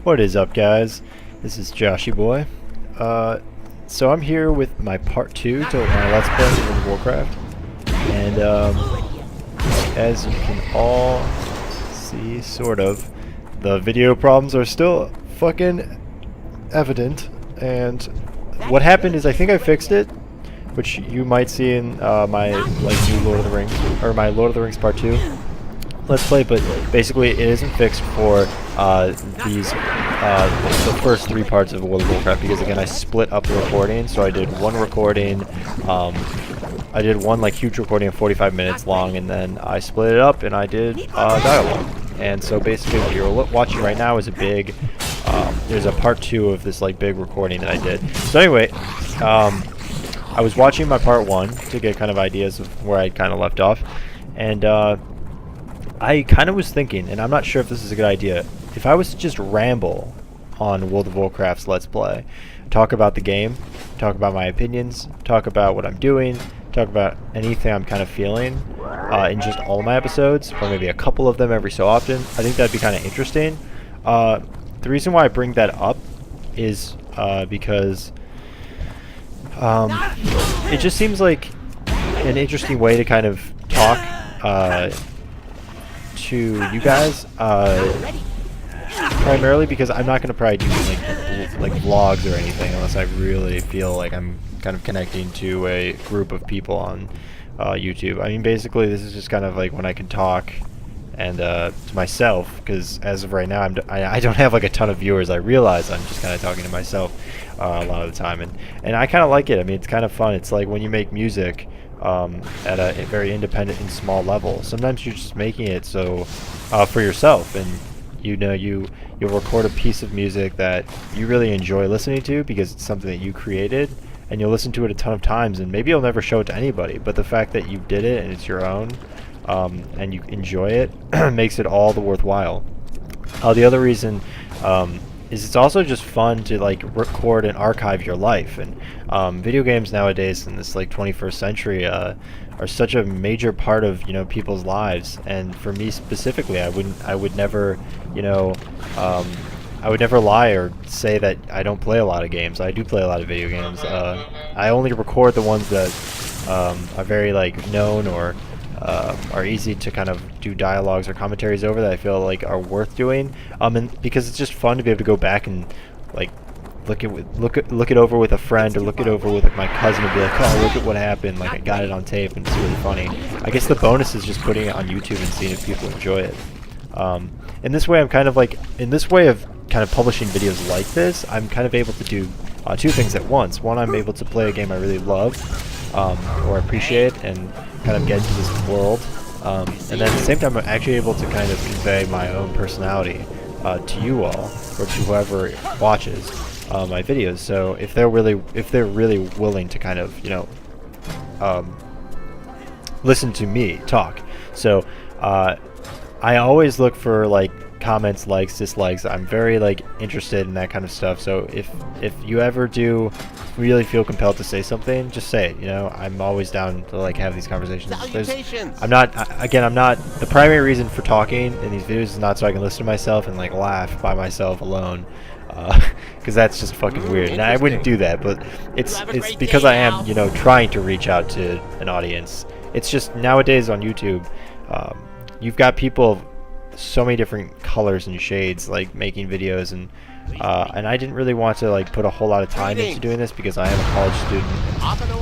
What is up, guys? This is Joshieboy. So I'm here with my part 2 to my Let's Play of World of Warcraft. And as you can all see, sort of, the video problems are still fucking evident. And what happened is I think I fixed it, which you might see in my new Lord of the Rings, or my Lord of the Rings Part 2 Let's Play, but basically it isn't fixed for the first 3 parts of World of Warcraft, because again I split up the recording. So I did one recording, I did one huge recording of 45 minutes long, and then I split it up and I did dialogue. And so basically what you're watching right now is a big, there's a part 2 of this big recording that I did. So anyway, I was watching my part 1 to get kind of ideas of where I'd kind of left off, and I kind of was thinking, and I'm not sure if this is a good idea, if I was to just ramble on World of Warcraft's Let's Play, talk about the game, talk about my opinions, talk about what I'm doing, talk about anything I'm kind of feeling in just all my episodes, or maybe a couple of them every so often, I think that'd be kind of interesting. The reason why I bring that up is because it just seems like an interesting way to kind of talk to you guys, primarily because I'm not going to probably do vlogs or anything unless I really feel like I'm kind of connecting to a group of people on YouTube. I mean, basically this is just kind of when I can talk and to myself, because as of right now I don't have a ton of viewers. I realize I'm just kind of talking to myself a lot of the time, and I kind of like it. I mean, it's kind of fun. It's like when you make music at a very independent and small level. Sometimes you're just making it so for yourself, and you'll record a piece of music that you really enjoy listening to because it's something that you created, and you'll listen to it a ton of times, and maybe you'll never show it to anybody, but the fact that you did it and it's your own, and you enjoy it makes it all the worthwhile. The other reason is it's also just fun to record and archive your life, and video games nowadays in this 21st century are such a major part of people's lives. And for me specifically, I would never I would never lie or say that I don't play a lot of games. I do play a lot of video games. I only record the ones that are very known or are easy to kind of do dialogues or commentaries over, that I feel are worth doing, and because it's just fun to be able to go back and look it over with a friend, or look it over with my cousin and be like, oh, look at what happened, I got it on tape and it's really funny. I guess the bonus is just putting it on YouTube and seeing if people enjoy it. In this way, I'm kind of in this way of kind of publishing videos like this, I'm kind of able to do 2 things at once. One, I'm able to play a game I really love or appreciate and kind of get into this world, and then at the same time I'm actually able to kind of convey my own personality to you all, or to whoever watches my videos. So if they're really willing to kind of listen to me talk. So I always look for comments, likes, dislikes. I'm very interested in that kind of stuff. So if you ever do really feel compelled to say something, just say it. I'm always down to have these conversations. I'm not the primary reason for talking in these videos is not so I can listen to myself and laugh by myself alone, because that's just fucking weird, and I wouldn't do that. But it's because I am trying to reach out to an audience. It's just nowadays on YouTube, you've got people of so many different colors and shades making videos, and I didn't really want to put a whole lot of time into doing this, because I am a college student,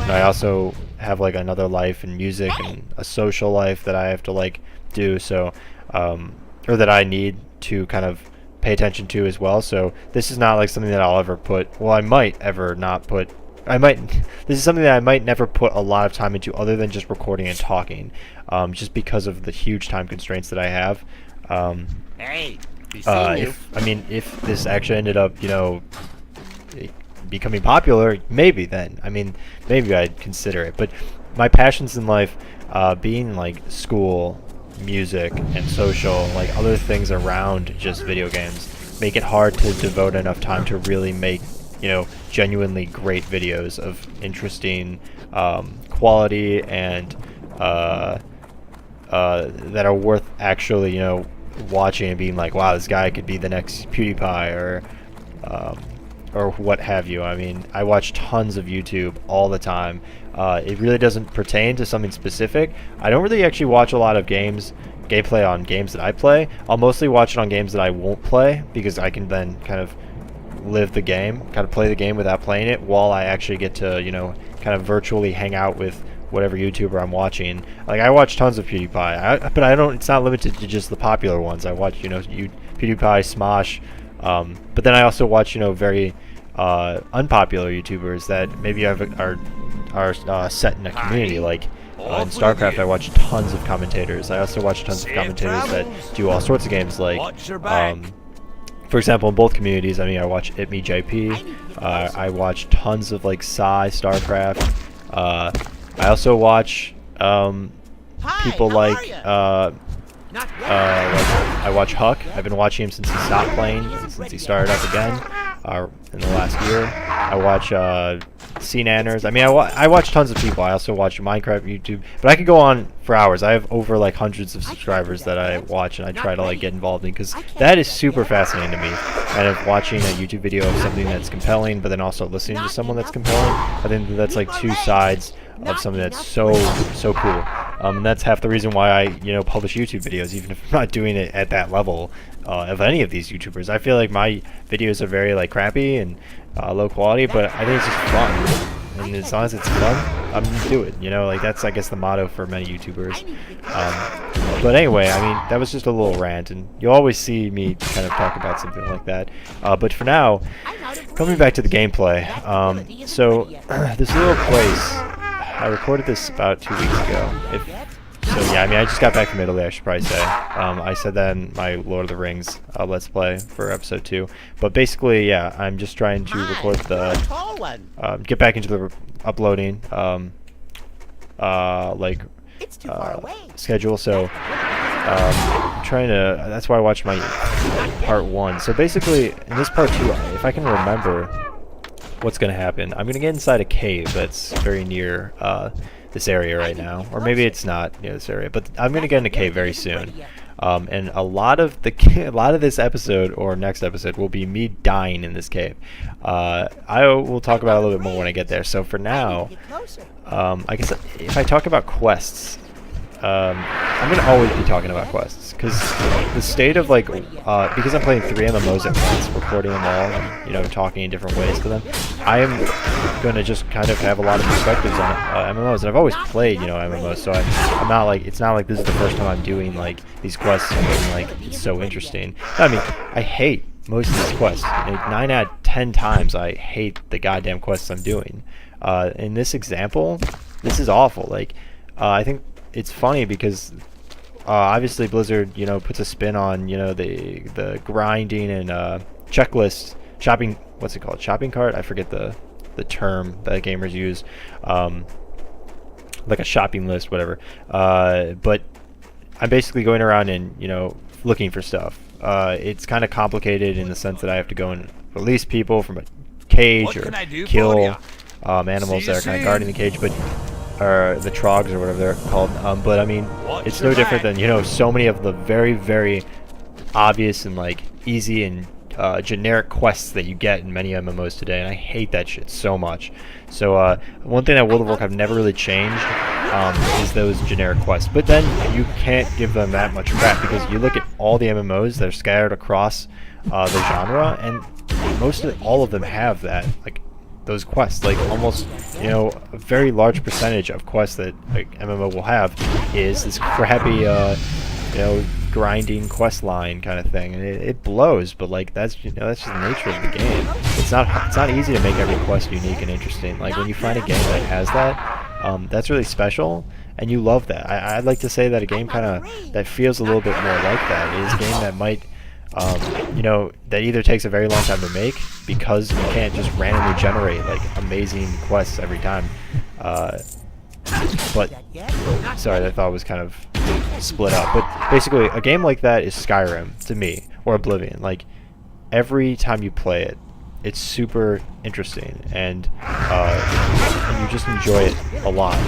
and I also have another life and music and a social life that I have to do, so or that I need to kind of pay attention to as well. So this is not something that I'll ever put, well, I might ever not put, this is something that I might never put a lot of time into other than just recording and talking, just because of the huge time constraints that I have. Hey, if this actually ended up, becoming popular, maybe then, maybe I'd consider it. But my passions in life, being school, music, and social, other things around just video games, make it hard to devote enough time to really make, genuinely great videos of interesting quality and that are worth actually, watching and being like, wow, this guy could be the next PewDiePie or what have you. I mean, I watch tons of YouTube all the time. It really doesn't pertain to something specific. I don't really actually watch a lot of gameplay on games that I play. I'll mostly watch it on games that I won't play because I can then kind of live the game, kind of play the game without playing it while I actually get to, you know, kind of virtually hang out with whatever YouTuber I'm watching. Like, I watch tons of PewDiePie, but I don't, it's not limited to just the popular ones. I watch, you know, PewDiePie, Smosh, but then I also watch, you know, very unpopular YouTubers that maybe are set in a community. Like in StarCraft, I watch tons of commentators. I also watch tons of commentators that do all sorts of games. Like, for example, in both communities, I mean, I watch ItMeJP. I watch tons of like Psy, StarCraft. I also watch people like I watch Huck. I've been watching him since he stopped playing, since he started up again in the last year. I watch CNanners. I mean, I watch tons of people. I also watch Minecraft YouTube, but I could go on for hours. I have over like hundreds of subscribers that I watch, and I try to like get involved in because that is super fascinating to me. Kind of watching a YouTube video of something that's compelling, but then also listening to someone that's compelling. I think that's like two sides of something that's so cool. And that's half the reason why I, you know, publish YouTube videos, even if I'm not doing it at that level of any of these YouTubers. I feel like my videos are very like crappy and low quality, but I think it's just fun. And as long as it's fun, I'm gonna do it. You know, like that's, I guess, the motto for many YouTubers. But anyway, I mean, that was just a little rant, and you'll always see me kind of talk about something like that. But for now, coming back to the gameplay. So this little place, I recorded this about 2 weeks ago. So yeah, I mean, I just got back from Italy, I should probably say. I said that in my Lord of the Rings Let's Play for episode 2. But basically, yeah, I'm just trying to record get back into the uploading, schedule. So, trying to, that's why I watched my part 1. So basically, in this part 2, if I can remember what's going to happen, I'm going to get inside a cave that's very near this area right now, or maybe it's not near this area, but I'm going to get in a cave very soon. And a lot of this episode or next episode will be me dying in this cave. I will talk about it a little bit more when I get there. So for now, I guess if I talk about quests, I'm gonna always be talking about quests because the state of like because I'm playing 3 MMOs at once, recording them all, and, you know, talking in different ways to them, I am gonna just kind of have a lot of perspectives on MMOs, and I've always played, you know, MMOs, so I'm not like, it's not like this is the first time I'm doing like these quests and being like, it's so interesting. I mean, I hate most of these quests. Like 9 out of 10 times I hate the goddamn quests I'm doing. In this example, this is awful. Like, I think it's funny because obviously Blizzard, you know, puts a spin on, you know, the grinding and checklist shopping. What's it called? Shopping cart? I forget the term that gamers use. Like a shopping list, whatever. But I'm basically going around and, you know, looking for stuff. It's kind of complicated in the sense that I have to go and release people from a cage or kill animals that are kind of guarding the cage, but or the trogs or whatever they're called. But I mean, it's no different than, you know, so many of the very, very obvious and like easy and generic quests that you get in many MMOs today, and I hate that shit so much. So one thing that World of Warcraft never really changed is those generic quests. But then you can't give them that much crap because you look at all the MMOs that are scattered across the genre, and all of them have that, like, those quests. Like almost, you know, a very large percentage of quests that like MMO will have is this crappy, you know, grinding quest line kind of thing, and it blows. But like that's, you know, that's just the nature of the game. It's not easy to make every quest unique and interesting. Like when you find a game that has that, that's really special, and you love that. I'd like to say that a game kind of that feels a little bit more like that is a game that might, you know, that either takes a very long time to make because you can't just randomly generate like amazing quests every time. But sorry, that thought was kind of split up. But basically, a game like that is Skyrim to me, or Oblivion. Like every time you play it, it's super interesting, and you just enjoy it a lot.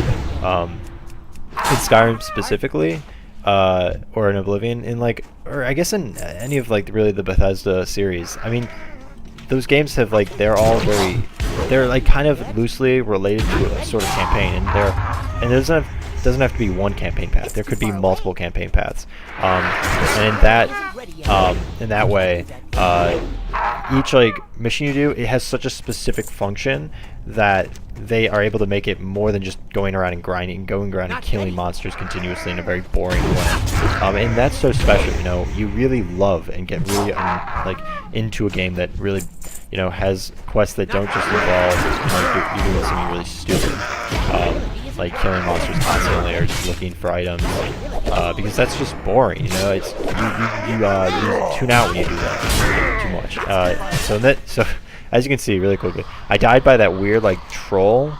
In Skyrim specifically, or in Oblivion, in like, or I guess in any of like really the Bethesda series. I mean, those games have like they're like kind of loosely related to a sort of campaign, and it doesn't have to be one campaign path. There could be multiple campaign paths, and in that way, each like mission you do, it has such a specific function that they are able to make it more than just going around and grinding, going around and killing monsters continuously in a very boring way. And that's so special, you know. You really love and get really like into a game that really, you know, has quests that don't just involve, you know, you doing something really stupid, like killing monsters constantly or just looking for items, because that's just boring, you know. It's you tune out when you do that too much. So as you can see really quickly, I died by that weird like troll,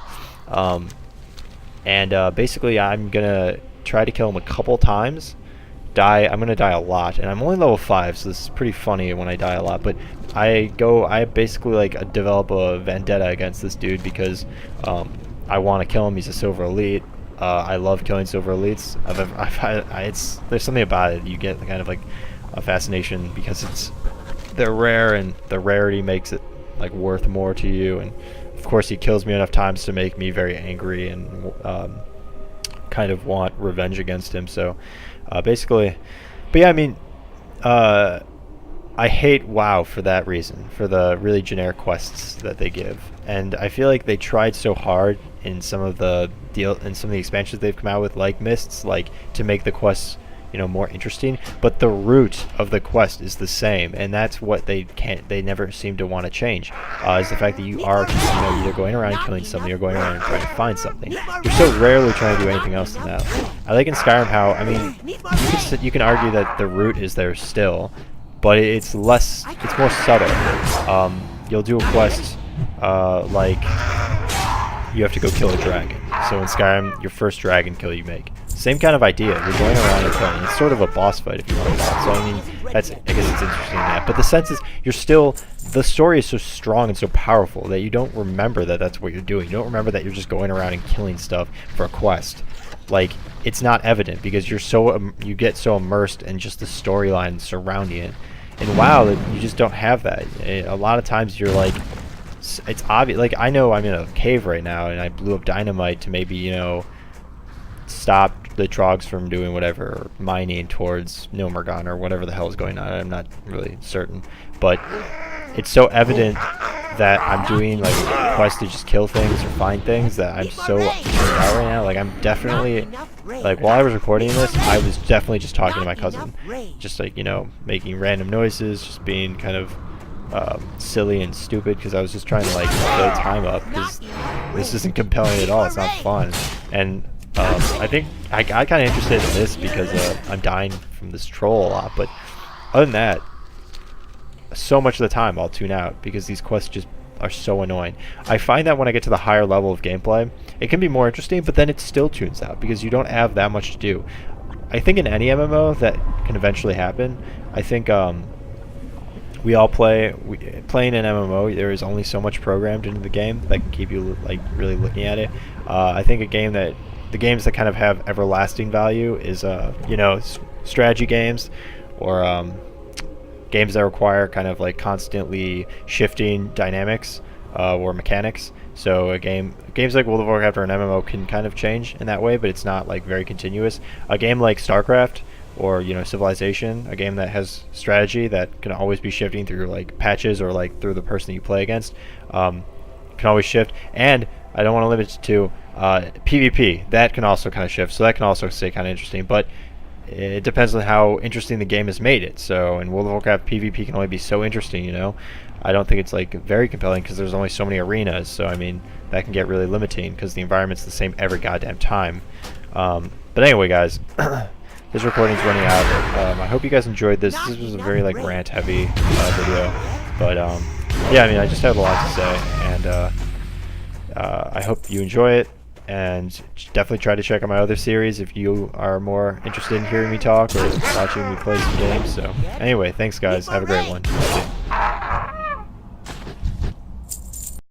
and basically I'm gonna try to kill him a couple times. I'm gonna die a lot, and I'm only level 5, so this is pretty funny when I die a lot. But I basically like develop a vendetta against this dude because I want to kill him. He's a silver elite. I love killing silver elites. There's something about it. You get kind of like a fascination because they're rare, and the rarity makes it like worth more to you. And of course, he kills me enough times to make me very angry and kind of want revenge against him. So basically, but yeah, I mean, I hate WoW for that reason, for the really generic quests that they give, and I feel like they tried so hard in some of the expansions they've come out with, like Mists, like to make the quests, you know, more interesting. But the root of the quest is the same, and that's what they never seem to want to change. Is the fact that you are, you know, either going around killing something or going around and trying to find something. You're so rarely trying to do anything else than that. I like in Skyrim how, I mean, you can argue that the root is there still, but it's more subtle. You'll do a quest like you have to go kill a dragon. So in Skyrim, your first dragon kill you make. Same kind of idea. You're going around and killing. It's sort of a boss fight if you want to call it. So I mean, I guess it's interesting in that. But the sense is, the story is so strong and so powerful that you don't remember that that's what you're doing. You don't remember that you're just going around and killing stuff for a quest. Like, it's not evident because you get so immersed in just the storyline surrounding it. And WoW, you just don't have that. A lot of times you're like, it's obvious. Like, I know I'm in a cave right now and I blew up dynamite to maybe, you know, stop the Trogs from doing whatever, mining towards Nilmergon or whatever the hell is going on. I'm not really certain, but it's so evident that I'm doing like a quest to just kill things or find things that I'm so turned out right now. Like, I'm definitely, like, while I was recording this, I was definitely just talking to my cousin, just like, you know, making random noises, just being kind of silly and stupid because I was just trying to like fill time up because this isn't compelling at all. It's not fun. And I think I got kind of interested in this because I'm dying from this troll a lot, but other than that, so much of the time I'll tune out because these quests just are so annoying. I find that when I get to the higher level of gameplay, it can be more interesting, but then it still tunes out because you don't have that much to do. I think in any MMO that can eventually happen, I think we all playing an MMO, there is only so much programmed into the game that can keep you like really looking at it. I think the games that kind of have everlasting value is you know, strategy games or games that require kind of like constantly shifting dynamics or mechanics. So games like World of Warcraft or an MMO can kind of change in that way, but it's not like very continuous. A game like StarCraft or, you know, Civilization, a game that has strategy that can always be shifting through like patches or like through the person you play against, can always shift. And I don't want to limit it to PvP. That can also kind of shift, so that can also stay kind of interesting. But it depends on how interesting the game has made it. So in World of Warcraft, PvP can only be so interesting, you know. I don't think it's like very compelling because there's only so many arenas. So I mean, that can get really limiting because the environment's the same every goddamn time. But anyway, guys, this recording's running out. I hope you guys enjoyed this. This was a very like rant heavy video, but yeah, I mean, I just had a lot to say, and I hope you enjoy it. And definitely try to check out my other series if you are more interested in hearing me talk or watching me play some games. So anyway, thanks guys. Have a great one.